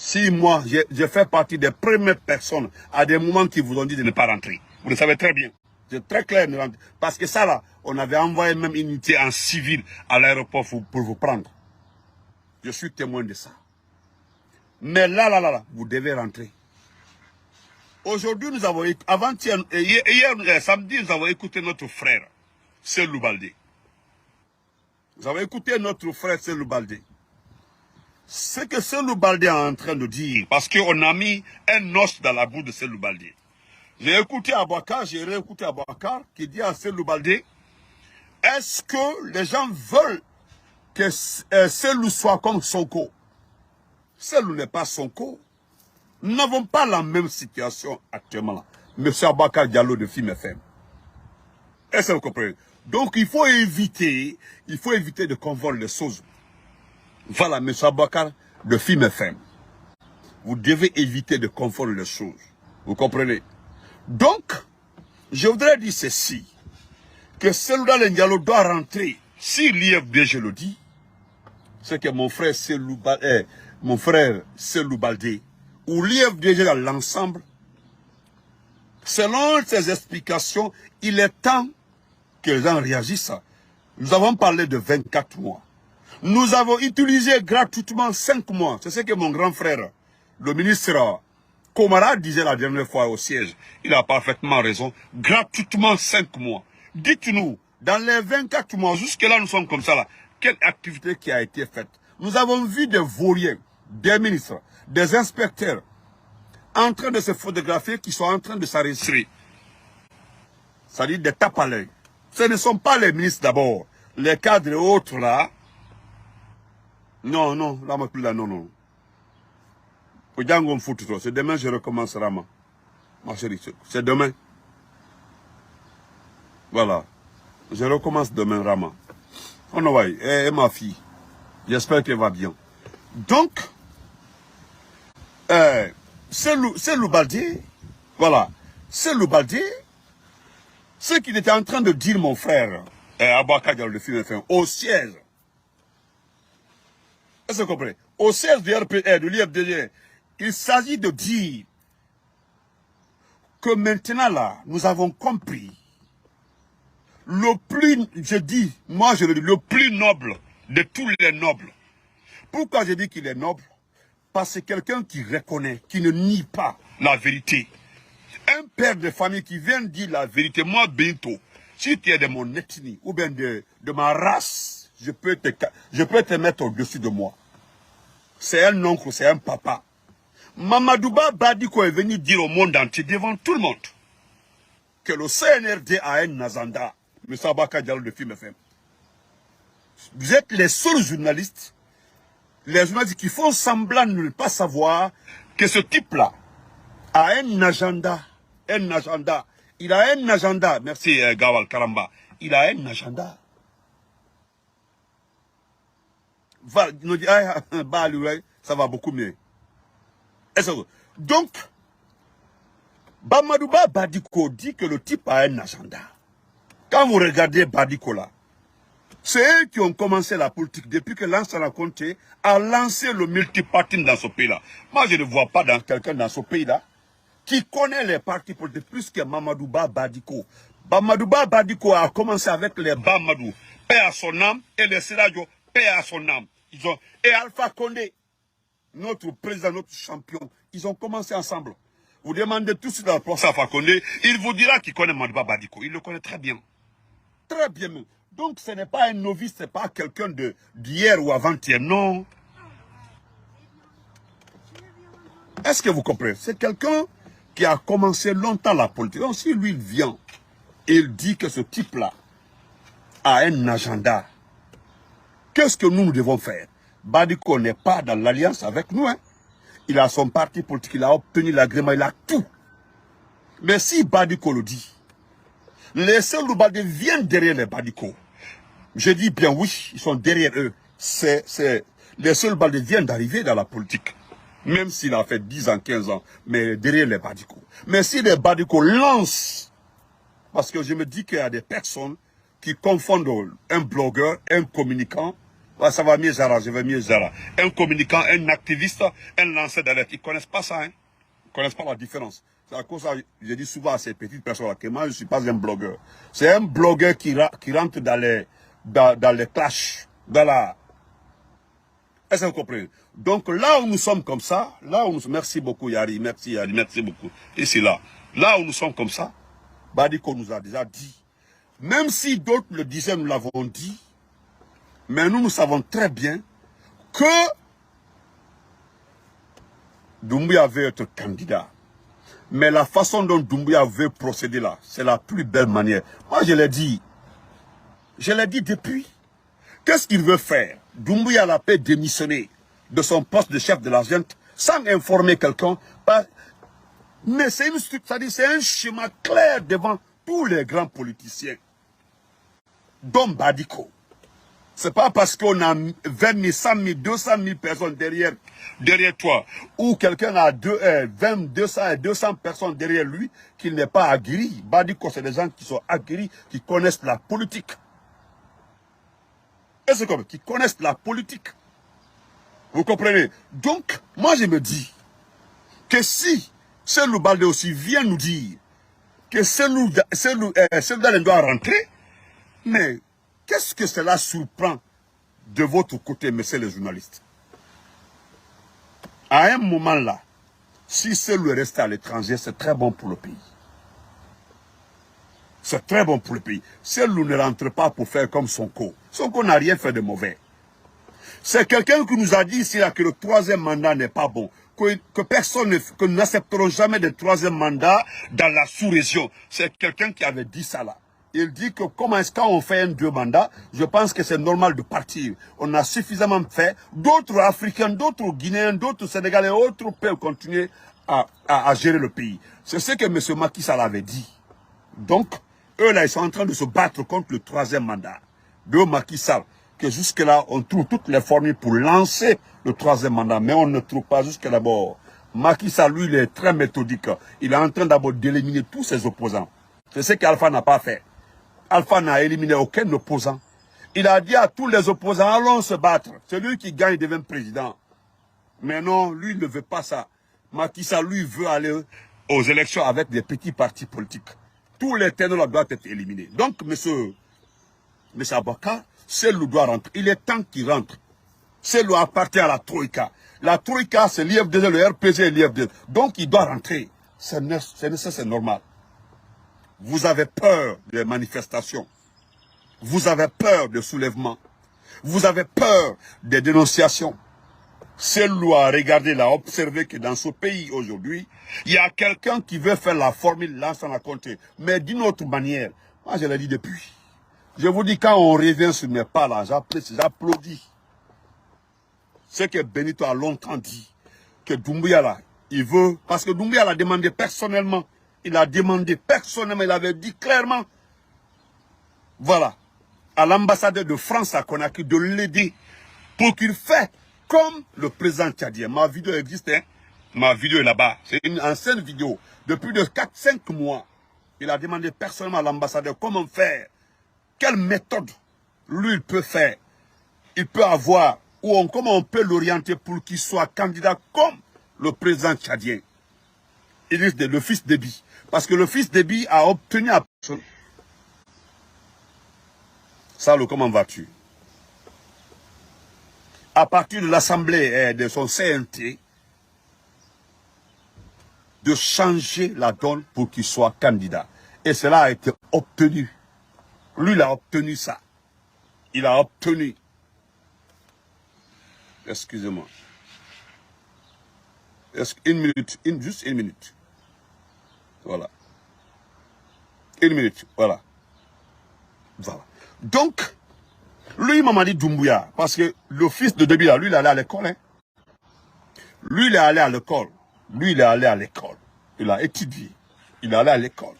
Si moi, je fais partie des premières personnes à des moments qui vous ont dit de ne pas rentrer. Vous le savez très bien. C'est très clair. Parce que ça là, on avait envoyé même une unité en civil à l'aéroport pour vous prendre. Je suis témoin de ça. Mais là, vous devez rentrer. Aujourd'hui, nous avons, hier, samedi, nous avons écouté notre frère, Selou Baldé. Nous avons écouté notre frère Selou Baldé. Ce que Selou Baldé est en train de dire, parce qu'on a mis un os dans la bouche de Selou Baldé. J'ai écouté Abouakar, j'ai réécouté Abouakar, qui dit à Selou Baldé, est-ce que les gens veulent que Selou soit comme Sonko? Selou n'est pas Sonko. Nous n'avons pas la même situation actuellement. Monsieur Abouakar Diallo de Film FM. Est-ce que vous comprenez? Donc il faut éviter de confondre les choses. Voilà, monsieur Abouakar de Film FM. Vous devez éviter de confondre les choses. Vous comprenez? Donc, je voudrais dire ceci. Que Selou Diallo doit rentrer. Si l'IFDG le dit, c'est que mon frère Selou Baldé, ou l'IFDG dans l'ensemble, selon ses explications, il est temps que les gens réagissent. Nous avons parlé de 24 mois. Nous avons utilisé gratuitement 5 mois. C'est ce que mon grand frère, le ministre Komara, disait la dernière fois au siège. Il a parfaitement raison. Gratuitement 5 mois. Dites-nous, dans les 24 mois, jusque-là, nous sommes comme ça, là, quelle activité qui a été faite? Nous avons vu des vauriens, des ministres, des inspecteurs, en train de se photographier, qui sont en train de s'enregistrer. C'est-à-dire des tapes à l'œil. Ce ne sont pas les ministres d'abord. Les cadres et autres, là. Non, non. C'est demain je recommence Rama. Ma chérie, c'est demain. Voilà. Je recommence demain Rama. On va et ma fille. J'espère qu'elle va bien. Donc, Selou Baldé, voilà. Selou Baldé, ce qu'il était en train de dire mon frère, Abouakar Diallo de Film FM, au siège. Est-ce que vous comprenez? Au siège du RPR, de l'IFDG, il s'agit de dire que maintenant là, nous avons compris le plus, je dis, moi je le dis, le plus noble de tous les nobles. Pourquoi je dis qu'il est noble? Parce que c'est quelqu'un qui reconnaît, qui ne nie pas la vérité. Un père de famille qui vient dire la vérité, moi bientôt, si tu es de mon ethnie ou bien de ma race, je peux te mettre au-dessus de moi. C'est un oncle, c'est un papa. Mamadouba Badiko est venu dire au monde entier, devant tout le monde, que le CNRD a un agenda. M. Abouakar Diallo de Film FM. Vous êtes les seuls journalistes, qui font semblant de ne pas savoir que ce type-là a un agenda. Un agenda. Il a un agenda. Merci Gawal Karamba. Il a un agenda. Ça va beaucoup mieux. Donc, Mamadouba Badiko dit que le type a un agenda. Quand vous regardez Badiko là, c'est eux qui ont commencé la politique depuis que Lansana Conté a lancé le multipartisme dans ce pays-là. Moi, je ne vois pas quelqu'un dans ce pays-là qui connaît les partis politiques plus que Mamadouba Badiko. Mamadouba Badiko a commencé avec les Bamadou, paix à son âme, et les Seradio, paix à son âme. Et Alpha Condé, notre président, notre champion, ils ont commencé ensemble. Vous demandez tout ce dans le procès Alpha Condé, il vous dira qu'il connaît Mamadouba Badiko. Il le connaît très bien. Très bien même. Donc ce n'est pas un novice, ce n'est pas quelqu'un d'hier ou avant-hier, non. Est-ce que vous comprenez? C'est quelqu'un qui a commencé longtemps la politique. Donc si lui vient et il dit que ce type-là a un agenda, qu'est-ce que nous devons faire? Badiko n'est pas dans l'alliance avec nous. Hein. Il a son parti politique, il a obtenu l'agrément, il a tout. Mais si Badiko le dit, les Selou Baldé viennent derrière les Badiko. Je dis bien oui, ils sont derrière eux. Les Selou Baldé viennent d'arriver dans la politique. Même s'il a fait 10 ans, 15 ans, mais derrière les Badiko. Mais si les Badiko lancent, parce que je me dis qu'il y a des personnes qui confondent un blogueur, un communicant, Ouais, ça va mieux, Zara, je vais mieux, Zara. Un communicant, un activiste, un lanceur d'alerte, ils ne connaissent pas ça, hein. Ils ne connaissent pas la différence. C'est à cause de ça, je dis souvent à ces petites personnes-là que moi, je ne suis pas un blogueur. C'est un blogueur qui rentre dans les clashs, dans la... Est-ce que vous comprenez? Donc là où nous sommes comme ça, là où nous sommes... Merci beaucoup, Yari, merci beaucoup. Ici, là. Là où nous sommes comme ça, Badiko nous a déjà dit, même si d'autres le disaient, nous l'avons dit, mais nous savons très bien que Doumbouya veut être candidat. Mais la façon dont Doumbouya veut procéder là, c'est la plus belle manière. Moi, je l'ai dit depuis. Qu'est-ce qu'il veut faire? Doumbouya l'a peut démissionner de son poste de chef de la junte sans informer quelqu'un. Mais c'est un schéma clair devant tous les grands politiciens. Dont Badiko. C'est pas parce qu'on a 20 000, 100 000, 200 000 personnes derrière toi, ou quelqu'un a 20, 200 et 200 personnes derrière lui, qu'il n'est pas aguerri. Badiko, c'est des gens qui sont aguerris, qui connaissent la politique. Est-ce que qui connaissent la politique? Vous comprenez? Donc, moi je me dis que si Cellou Baldé aussi vient nous dire que Cellou Dalein doit rentrer, mais qu'est-ce que cela surprend de votre côté, messieurs les journalistes? À un moment là, si Cellou est resté à l'étranger, c'est très bon pour le pays. C'est très bon pour le pays. Cellou ne rentre pas pour faire comme Sonko. Sonko n'a rien fait de mauvais. C'est quelqu'un qui nous a dit ici là que le troisième mandat n'est pas bon. Que nous n'accepterons jamais de troisième mandat dans la sous-région. C'est quelqu'un qui avait dit ça là. Il dit que comment est-ce qu'on fait un 2 mandats, je pense que c'est normal de partir. On a suffisamment fait. D'autres Africains, d'autres Guinéens, d'autres Sénégalais, autres peuvent continuer à gérer le pays. C'est ce que M. Macky Sall avait dit. Donc, eux là, ils sont en train de se battre contre le troisième mandat de Macky Sall. Que jusque-là, on trouve toutes les formules pour lancer le troisième mandat. Mais on ne trouve pas jusque d'abord. Macky Sall, lui, il est très méthodique. Il est en train d'abord d'éliminer tous ses opposants. C'est ce qu'Alpha n'a pas fait. Alpha n'a éliminé aucun opposant. Il a dit à tous les opposants, allons se battre. Celui qui gagne devient président. Mais non, lui, il ne veut pas ça. Macky Sall, lui, veut aller aux élections avec des petits partis politiques. Tous les ténors doivent être éliminés. Donc, monsieur Abakar, Cellou doit rentrer. Il est temps qu'il rentre. Cellou appartient à la Troïka. La Troïka, c'est l'IFDZ, le RPG et l'IFDZ. Donc, il doit rentrer. C'est normal. Vous avez peur des manifestations. Vous avez peur des soulèvements. Vous avez peur des dénonciations. Cellou a regardé, il a observé que dans ce pays aujourd'hui, il y a quelqu'un qui veut faire la formule l'ensemble à compter. Mais d'une autre manière, moi je l'ai dit depuis. Je vous dis, quand on revient sur mes pas là, j'applaudis. Ce que Benito a longtemps dit, que Doumbouya là, il veut, parce que Doumbouya l'a demandé personnellement, il avait dit clairement, voilà, à l'ambassadeur de France à Conakry de l'aider pour qu'il fasse comme le président tchadien. Ma vidéo existe, hein? Ma vidéo est là-bas. C'est une ancienne vidéo. Depuis de 4-5 mois, il a demandé personnellement à l'ambassadeur comment faire. Quelle méthode lui il peut faire, il peut avoir, comment on peut l'orienter pour qu'il soit candidat comme le président tchadien. Il est le fils d'Ebi. Parce que le fils d'Ebi a obtenu à personne. Salo, comment vas-tu? À partir de l'Assemblée de son CNT, de changer la donne pour qu'il soit candidat. Et cela a été obtenu. Lui, il a obtenu ça. Il a obtenu. Excusez-moi. Une minute. Juste une minute. Voilà. Une minute. Voilà. Voilà. Donc, lui, Mamadi Doumbouya, parce que le fils de Debila, lui, il est allé à l'école. Hein. Lui, il est allé à l'école. Lui, il est allé à l'école. Il a étudié. Il est allé à l'école.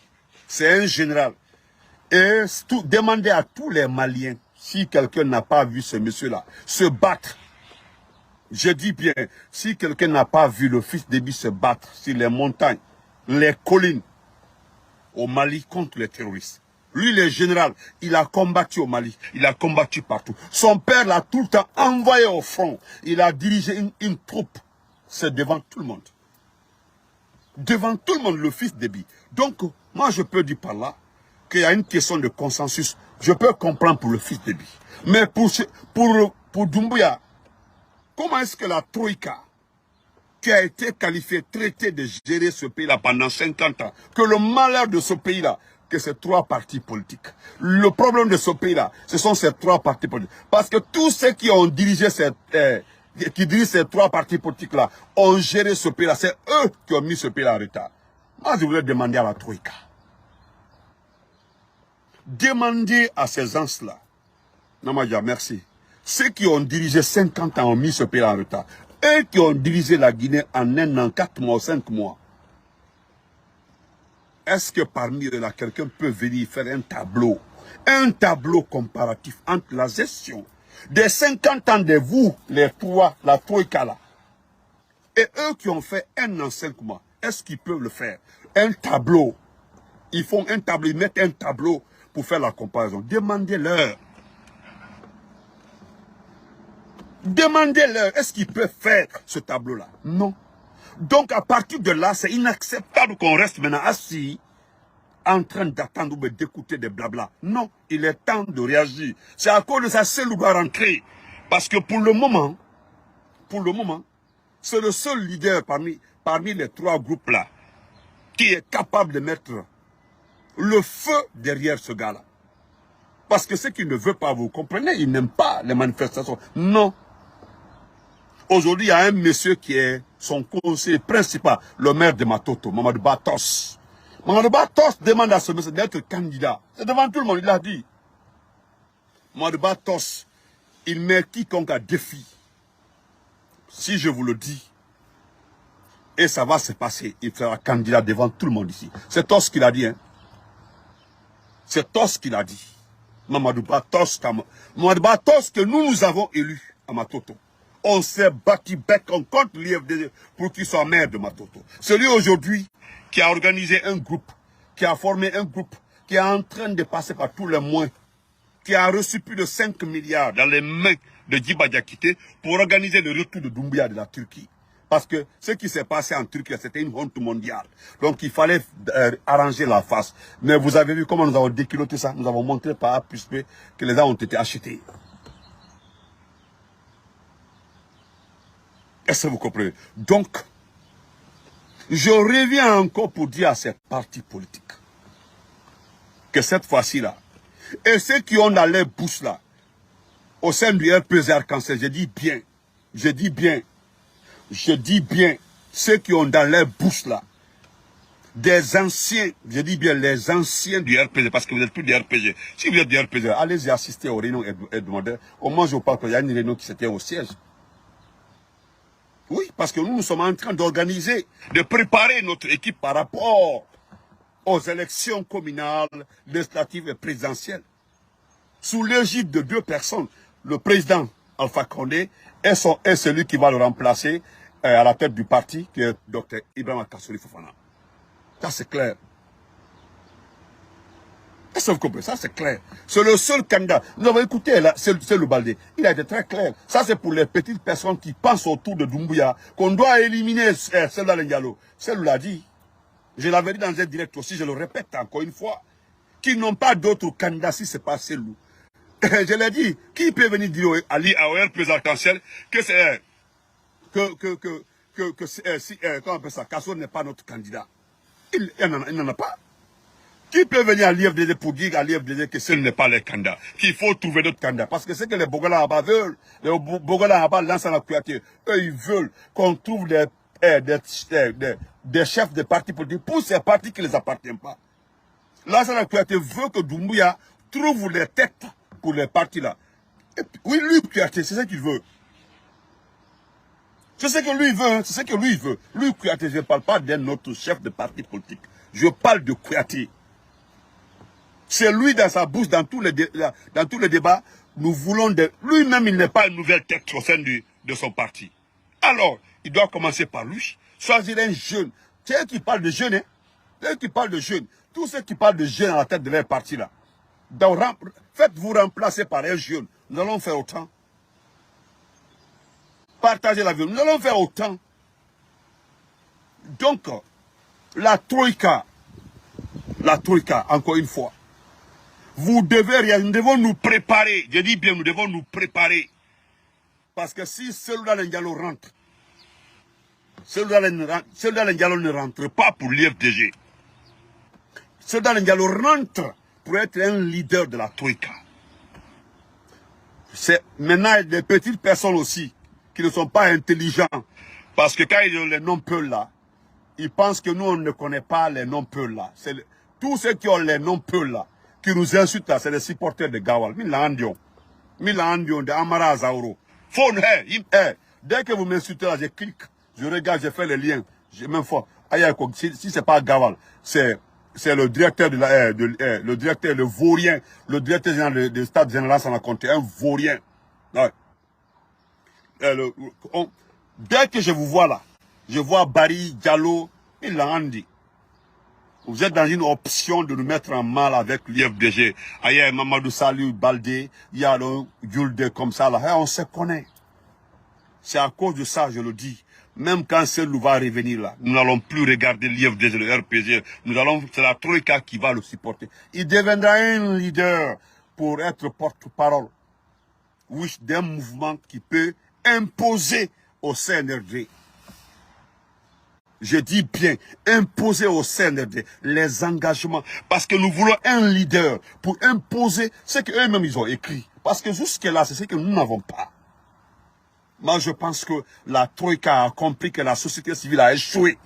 C'est un général. Et demander à tous les Maliens, si quelqu'un n'a pas vu ce monsieur-là, se battre. Je dis bien, si quelqu'un n'a pas vu le fils d'Ebi se battre sur les montagnes, les collines, au Mali contre les terroristes, Lui, il est général. Il a combattu au Mali. Il a combattu partout. Son père l'a tout le temps envoyé au front. Il a dirigé une troupe. C'est devant tout le monde. Devant tout le monde, le fils d'Ebi. Donc, moi, je peux dire par là qu'il y a une question de consensus. Je peux comprendre pour le fils d'Ebi. Mais pour Doumbouya, comment est-ce que la Troïka, qui a été qualifiée, traitée de gérer ce pays-là pendant 50 ans, que le malheur de ce pays-là, que ces trois partis politiques. Le problème de ce pays-là, ce sont ces trois partis politiques. Parce que tous ceux qui ont dirigé qui dirigent ces trois partis politiques-là, ont géré ce pays-là. C'est eux qui ont mis ce pays-là en retard. Moi, je voulais demander à la Troïka. Demandez à ces gens-là. Namadia, merci. Ceux qui ont dirigé 50 ans ont mis ce pays-là en retard. Eux qui ont dirigé la Guinée en 1 an, 4 mois, 5 mois. Est-ce que parmi eux là, quelqu'un peut venir faire un tableau comparatif entre la gestion des 50 ans de vous, les trois, la Troïka là, et eux qui ont fait 1 an, 5 mois, est-ce qu'ils peuvent le faire? Un tableau. Ils font un tableau, ils mettent un tableau pour faire la comparaison. Demandez-leur. Demandez-leur, est-ce qu'ils peuvent faire ce tableau-là? Non. Donc à partir de là, c'est inacceptable qu'on reste maintenant assis en train d'attendre ou d'écouter des blabla. Non, il est temps de réagir. C'est à cause de ça seul doit rentrer. Parce que pour le moment, c'est le seul leader parmi les trois groupes-là qui est capable de mettre le feu derrière ce gars-là. Parce que ce qu'il ne veut pas, vous comprenez, il n'aime pas les manifestations. Non. Aujourd'hui, il y a un monsieur qui est son conseiller principal, le maire de Matoto, Mamadou Batos. Mamadou Batos demande à ce monsieur d'être candidat. C'est devant tout le monde, il l'a dit. Mamadou Batos, il met quiconque à défi. Si je vous le dis, et ça va se passer, il sera candidat devant tout le monde ici. C'est Tos qui l'a dit. Hein. C'est Tos qui l'a dit. Mamadou Batos que nous avons élu à Matoto. On s'est battu bec contre l'IFDD pour qu'il soit maire de Matoto. Celui aujourd'hui qui a organisé un groupe, qui a formé un groupe, qui est en train de passer par tous les moyens, qui a reçu plus de 5 milliards dans les mains de Djiba Diakité pour organiser le retour de Doumbouya de la Turquie. Parce que ce qui s'est passé en Turquie, c'était une honte mondiale. Donc il fallait arranger la face. Mais vous avez vu comment nous avons déculotté ça. Nous avons montré par A plus B que les gens ont été achetés. Est-ce que vous comprenez? Donc, je reviens encore pour dire à ces partis politiques que cette fois-ci-là, et ceux qui ont dans les bouches là, au sein du RPG Arc-en-Ciel, je dis bien, ceux qui ont dans les bouches là, des anciens, je dis bien les anciens du RPG, parce que vous n'êtes plus du RPG. Si vous êtes du RPG, allez-y assister aux réunions et demander. Au moins, je vous parle qu'il y a une réunion qui s'était au siège. Oui, parce que nous sommes en train d'organiser, de préparer notre équipe par rapport aux élections communales, législatives et présidentielles. Sous l'égide de 2 personnes, le président Alpha Condé et celui qui va le remplacer à la tête du parti, qui est Dr Ibrahima Kassouri Fofana. Ça c'est clair. Est-ce que vous comprenez? Ça c'est clair. C'est le seul candidat. Nous avons écouté là, c'est le Baldé. Il a été très clair. Ça c'est pour les petites personnes qui pensent autour de Doumbouya qu'on doit éliminer celle-là le Diallo. Celle l'a dit. Je l'avais dit dans un direct aussi, je le répète encore une fois, qu'ils n'ont pas d'autres candidats si ce n'est pas celle-là. Je l'ai dit, qui peut venir dire à l'IAOR présidentiel que c'est comment on appelle ça, Kasso n'est pas notre candidat. Il n'en a pas. Qui peut venir à l'IFDD pour dire à l'IFDD que ce n'est pas les candidats, qu'il faut trouver d'autres candidats? Parce que c'est que les Bogola là-bas veulent, les Bogola là-bas lancent la Kouyaté, eux ils veulent qu'on trouve des chefs de partis politiques pour ces partis qui ne les appartiennent pas. Lansana Kouyaté veut que Doumbouya trouve les têtes pour les partis là. Et puis, oui, lui, Kouyaté, c'est ce qu'il veut. C'est ce que lui veut, hein, c'est ce que lui veut. Lui, Kouyaté, je ne parle pas d'un autre chef de parti politique. Je parle de Kouyaté. C'est lui dans sa bouche, dans tous les débats, nous voulons de... Lui-même, il n'est pas une nouvelle tête au sein de son parti. Alors, il doit commencer par lui. Choisir un jeune. C'est eux qui parlent de jeunes, hein. C'est eux qui parlent de jeunes. Tous ceux qui parlent de jeunes à la tête de leur parti là. Faites-vous remplacer par un jeune. Nous allons faire autant. Partagez la vie. Nous allons faire autant. Donc, la Troïka, encore une fois, nous devons nous préparer. Je dis bien, nous devons nous préparer. Parce que si Selouda Ndialo rentre, Selouda Ndialo ne rentre pas pour l'IFDG. Selouda Ndialo rentre pour être un leader de la Troïka. C'est maintenant des petites personnes aussi qui ne sont pas intelligents. Parce que quand ils ont les noms peu là, ils pensent que nous on ne connaît pas les noms peu là. Tous ceux qui ont les noms peu là, qui nous insultent là, c'est les supporters de Gawal. Milandion de Amara Azauro. Dès que vous m'insultez là, je clique, je regarde, je fais les liens. Même fois, si c'est pas Gawal, c'est le directeur le directeur, le vaurien, le directeur général de stade général, ça m'a compté, un vaurien. Ouais. Dès que je vous vois là, je vois Barry, Diallo, il l'a dit. Vous êtes dans une option de nous mettre en mal avec l'IFDG. Il y a Mamadou Salou Baldé, il y a le Gulde comme ça là. On se connaît. C'est à cause de ça, je le dis. Même quand Selou va revenir là, nous n'allons plus regarder l'IFDG, le RPG. C'est la Troïka qui va le supporter. Il deviendra un leader pour être porte-parole. Oui, d'un mouvement qui peut imposer au CNRD. Je dis bien, imposer au CNRD les engagements. Parce que nous voulons un leader pour imposer ce qu'eux-mêmes ils ont écrit. Parce que jusque-là, c'est ce que nous n'avons pas. Moi, je pense que la Troïka a compris que la société civile a échoué.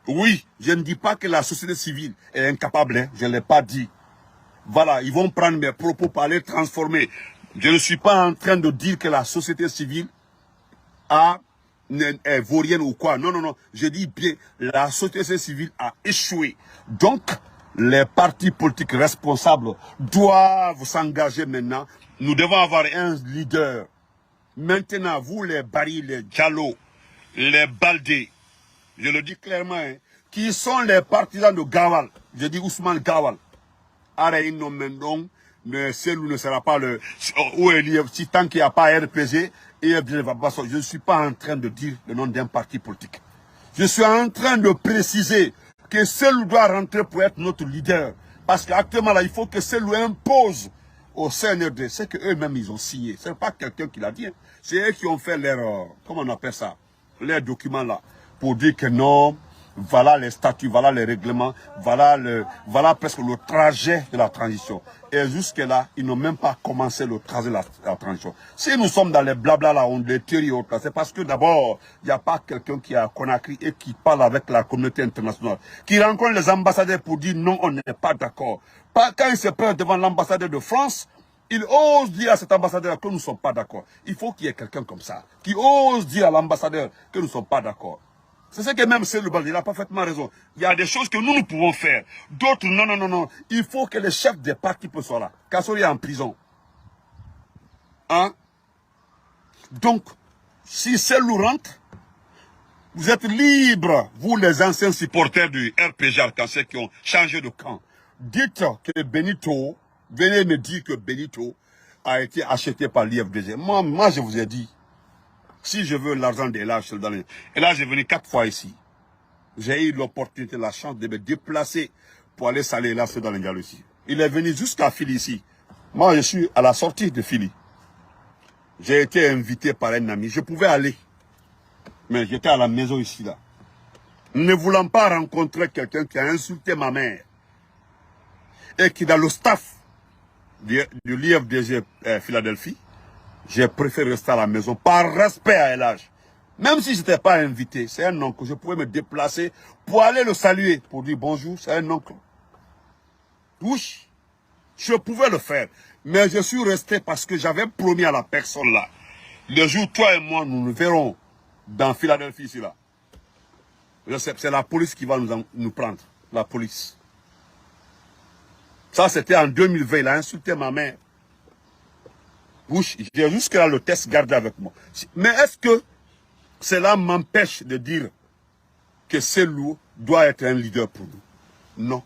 Oui, je ne dis pas que la société civile est incapable, hein, je ne l'ai pas dit. Voilà, ils vont prendre mes propos pour les transformer. Je ne suis pas en train de dire que la société civile est vaurienne ou quoi. Non, non, non. Je dis bien, la société civile a échoué. Donc, les partis politiques responsables doivent s'engager maintenant. Nous devons avoir un leader. Maintenant, vous, les Barry, les Diallo, les Baldé, je le dis clairement, hein, qui sont les partisans de Gawal. Je dis Ousmane Gawal. Araïno Mendong, mais Selou ne sera pas le... Où est si tant qu'il n'y a pas RPG, je ne suis pas en train de dire le nom d'un parti politique. Je suis en train de préciser que Selou doit rentrer pour être notre leader. Parce qu'actuellement, là, il faut que Selou impose au CNRD ce qu'eux-mêmes ils ont signé. Ce n'est pas quelqu'un qui l'a dit. Hein. C'est eux qui ont fait leur... comment on appelle ça? Les documents là. Pour dire que non, voilà les statuts, voilà les règlements, voilà presque le trajet de la transition. Et jusque-là, ils n'ont même pas commencé le trajet de la transition. Si nous sommes dans les blabla là, on les théories autres, c'est parce que d'abord, il n'y a pas quelqu'un qui est à Conakry et qui parle avec la communauté internationale, qui rencontre les ambassadeurs pour dire non, on n'est pas d'accord. Quand il se prend devant l'ambassadeur de France, il ose dire à cet ambassadeur que nous ne sommes pas d'accord. Il faut qu'il y ait quelqu'un comme ça, qui ose dire à l'ambassadeur que nous ne sommes pas d'accord. C'est ce que même Selou Baldé, il a parfaitement raison. Il y a des choses que nous pouvons faire. D'autres, non, non, non, non. Il faut que les chefs des partis soient là. Kassori est en prison. Hein? Donc, si Selou rentre, vous êtes libres, vous les anciens supporters du RPG Arkansas qui ont changé de camp. Dites que Benito, venez me dire que Benito a été acheté par l'IFDG. Moi, je vous ai dit, si je veux l'argent d'Elage, je le donne. Et là, j'ai venu 4 fois ici. J'ai eu l'opportunité, la chance de me déplacer pour aller saler là, dans les Ndialo ici. Il est venu jusqu'à Fili ici. Moi, je suis à la sortie de Fili. J'ai été invité par un ami. Je pouvais aller. Mais j'étais à la maison ici, là. Ne voulant pas rencontrer quelqu'un qui a insulté ma mère. Et qui, dans le staff de l'IFDG Philadelphie, j'ai préféré rester à la maison par respect à Elage. Même si je n'étais pas invité, c'est un oncle. Je pouvais me déplacer pour aller le saluer, pour dire bonjour, c'est un oncle. Oui, je pouvais le faire. Mais je suis resté parce que j'avais promis à la personne là. Le jour, toi et moi, nous nous verrons dans Philadelphie ici là. C'est la police qui va nous prendre. La police. Ça, c'était en 2020. Il a insulté ma mère. Oui, j'ai jusque-là le test gardé avec moi. Mais est-ce que cela m'empêche de dire que Selou doit être un leader pour nous? Non.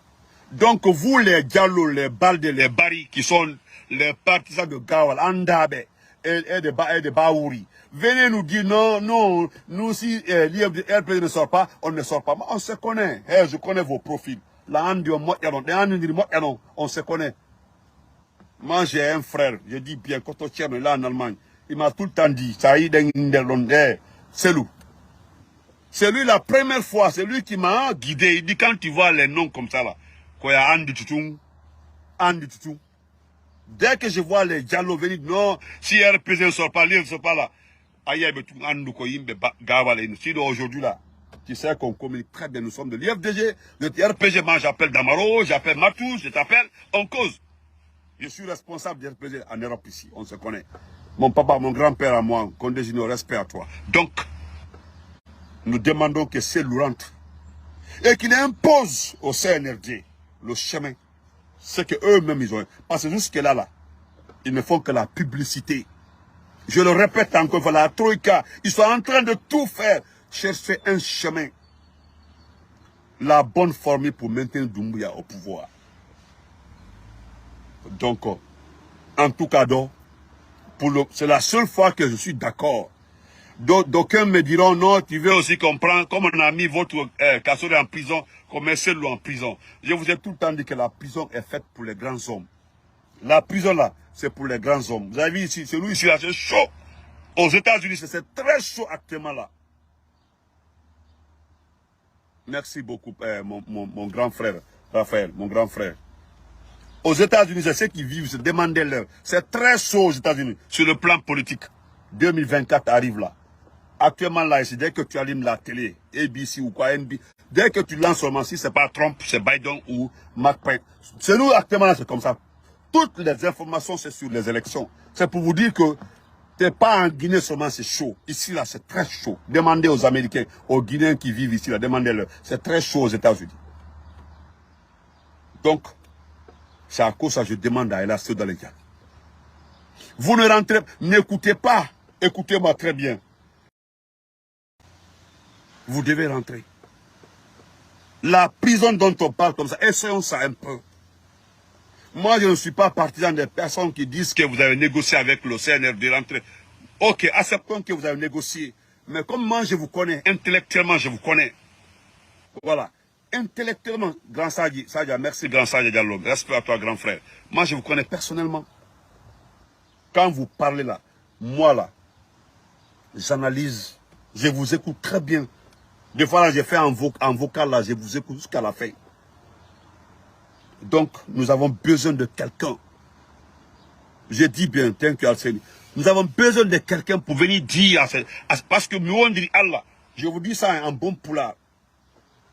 Donc vous les Diallo, les Balde, les Bari, qui sont les partisans de Gawal, Andabe et de Baouri, venez nous dire non, non, nous si l'IFDR ne sort pas, on ne sort pas. On se connaît, je connais vos profils. On se connaît. Moi j'ai un frère, je dis bien, quand on tient là en Allemagne, il m'a tout le temps dit, c'est lui. C'est lui la première fois, c'est lui qui m'a guidé. Il dit quand tu vois les noms comme ça là, il y a Andy Tutung, Andy Tutung. Dès que je vois les Diallo venir, non, si RPG ne sort pas, ne sort pas là, aujourd'hui là, tu sais qu'on communique très bien, nous sommes de l'IFDG, le RPG, moi j'appelle Damaro, j'appelle Matou, je t'appelle, on cause. Je suis responsable du RPG en Europe ici, on se connaît. Mon papa, mon grand-père à moi, Condé Junior, respect à toi. Donc, nous demandons que c'est rentre et qu'il impose au CNRD le chemin. C'est qu'eux-mêmes, ils ont... Parce que jusque-là, là, ils ne font que la publicité. Je le répète encore, voilà, la Troïka, ils sont en train de tout faire. Chercher un chemin. La bonne formule pour maintenir Doumbouya au pouvoir. Donc, en tout cas, c'est la seule fois que je suis d'accord. D'aucuns me diront, non, tu veux aussi comprendre, comme on a mis votre Kassori en prison, comme Esselo en prison. Je vous ai tout le temps dit que la prison est faite pour les grands hommes. La prison là, c'est pour les grands hommes. Vous avez vu ici, c'est nous ici là, c'est chaud. Aux États-Unis, c'est très chaud actuellement là. Merci beaucoup, mon grand frère, Raphaël, mon grand frère. Aux États-Unis, c'est ceux qui vivent, se demandent l'heure. C'est très chaud aux États-Unis, sur le plan politique. 2024 arrive là. Actuellement là, dès que tu allumes la télé, ABC ou quoi, NB, dès que tu lances seulement, si c'est pas Trump, c'est Biden ou McPain. C'est nous actuellement là, c'est comme ça. Toutes les informations, c'est sur les élections. C'est pour vous dire que c'est pas en Guinée seulement, c'est chaud. Ici là, c'est très chaud. Demandez aux Américains, aux Guinéens qui vivent ici là, demandez-leur. C'est très chaud aux États-Unis. Donc, c'est à cause de ça que je demande à Elas dans les cas. Vous ne rentrez, n'écoutez pas. Écoutez-moi très bien. Vous devez rentrer. La prison dont on parle comme ça, essayons ça un peu. Moi, je ne suis pas partisan des personnes qui disent que vous avez négocié avec le CNR de rentrer. Ok, acceptons que vous avez négocié. Mais comme moi, je vous connais, intellectuellement, je vous connais. Voilà. Intellectuellement, grand Sadia, merci grand Sadia Diallo. Respect à toi, grand frère. Moi, je vous connais personnellement. Quand vous parlez là, moi là, j'analyse, je vous écoute très bien. Des fois là, j'ai fait en vocal là, je vous écoute jusqu'à la fin. Donc, nous avons besoin de quelqu'un. Je dis bien, nous avons besoin de quelqu'un pour venir dire, parce que nous on dit Allah, je vous dis ça en bon poulard.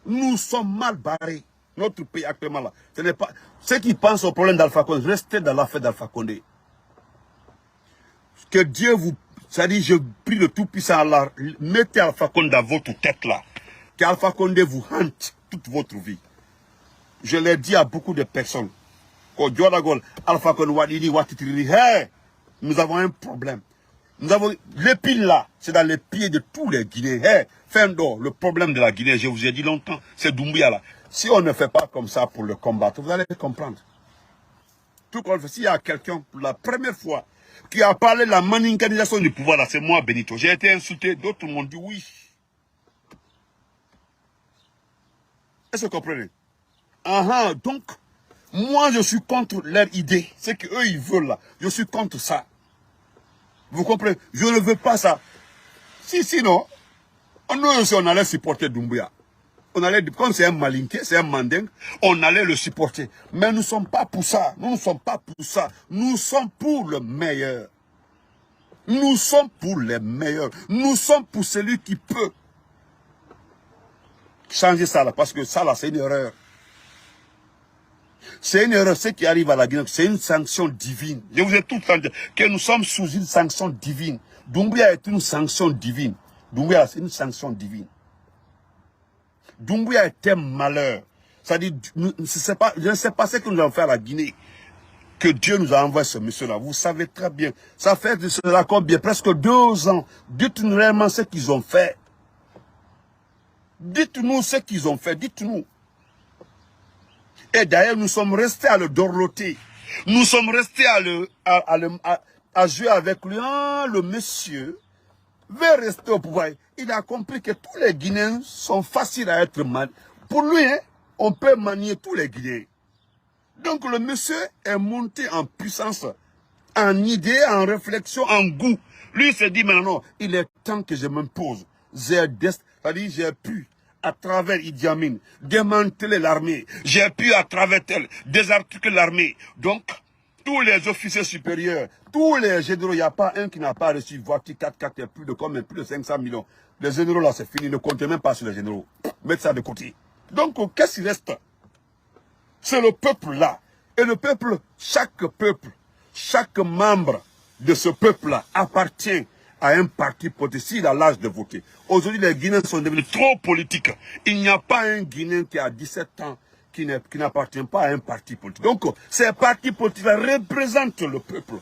Nous sommes mal barrés. Notre pays actuellement là. Ce n'est pas, ceux qui pensent au problème d'Alpha Condé, restez dans l'affaire d'Alpha Condé. Que Dieu vous, c'est-à-dire, je prie le Tout-Puissant Allah, mettez Alpha Condé dans votre tête là. Qu'Alpha Condé vous hante toute votre vie. Je l'ai dit à beaucoup de personnes. Alpha Condé, hey, nous avons un problème. Nous avons l'épine là, c'est dans les pieds de tous les Guinéens. Hey, Fendo, le problème de la Guinée, je vous ai dit longtemps, c'est Doumbouya là. Si on ne fait pas comme ça pour le combattre, vous allez comprendre. Tout comme s'il y a quelqu'un pour la première fois qui a parlé de la maninganisation du pouvoir là, c'est moi Benito. J'ai été insulté, d'autres m'ont dit oui. Est-ce que vous comprenez? Donc, moi je suis contre leur idée. C'est qu'eux ils veulent là. Je suis contre ça. Vous comprenez? Je ne veux pas ça. Sinon, nous aussi on allait supporter Doumbouya. On allait, comme c'est un malinqué, c'est un mandingue, on allait le supporter. Mais nous ne sommes pas pour ça. Nous ne sommes pas pour ça. Nous sommes pour le meilleur. Nous sommes pour les meilleurs. Nous sommes pour celui qui peut changer ça là. Parce que ça là, c'est une erreur. C'est une erreur. Ce qui arrive à la Guinée, c'est une sanction divine. Je vous ai tout le temps dit que nous sommes sous une sanction divine. Doumbouya est une sanction divine. Doumbouya, c'est une sanction divine. Doumbouya est un malheur. C'est-à-dire, je ne sais pas ce que nous allons faire à la Guinée. Que Dieu nous a envoyé ce monsieur-là. Vous savez très bien. Ça fait de cela combien? Presque 2 ans. Dites-nous réellement ce qu'ils ont fait. Dites-nous ce qu'ils ont fait. Dites-nous. Et d'ailleurs, nous sommes restés à le dorloter. Nous sommes restés à jouer avec lui. Ah, le monsieur veut rester au pouvoir. Il a compris que tous les Guinéens sont faciles à être maniés. Pour lui, hein, on peut manier tous les Guinéens. Donc le monsieur est monté en puissance, en idée, en réflexion, en goût. Lui il s'est dit maintenant, il est temps que je m'impose. J'ai pu, à travers Idi Amin, démanteler l'armée. J'ai pu, à travers elle, désarticuler l'armée. Donc, tous les officiers supérieurs, tous les généraux, il n'y a pas un qui n'a pas reçu voiture 4x4 et plus de combien, plus de 500 millions. Les généraux là, c'est fini, ne comptez même pas sur les généraux. Mettez ça de côté. Donc, qu'est-ce qui reste? C'est le peuple là. Et le peuple, chaque membre de ce peuple-là appartient à un parti politique. S'il a l'âge de voter. Aujourd'hui, les Guinéens sont devenus trop politiques. Il n'y a pas un Guinéen qui a 17 ans qui n'appartient pas à un parti politique. Donc, ces partis politiques représentent le peuple.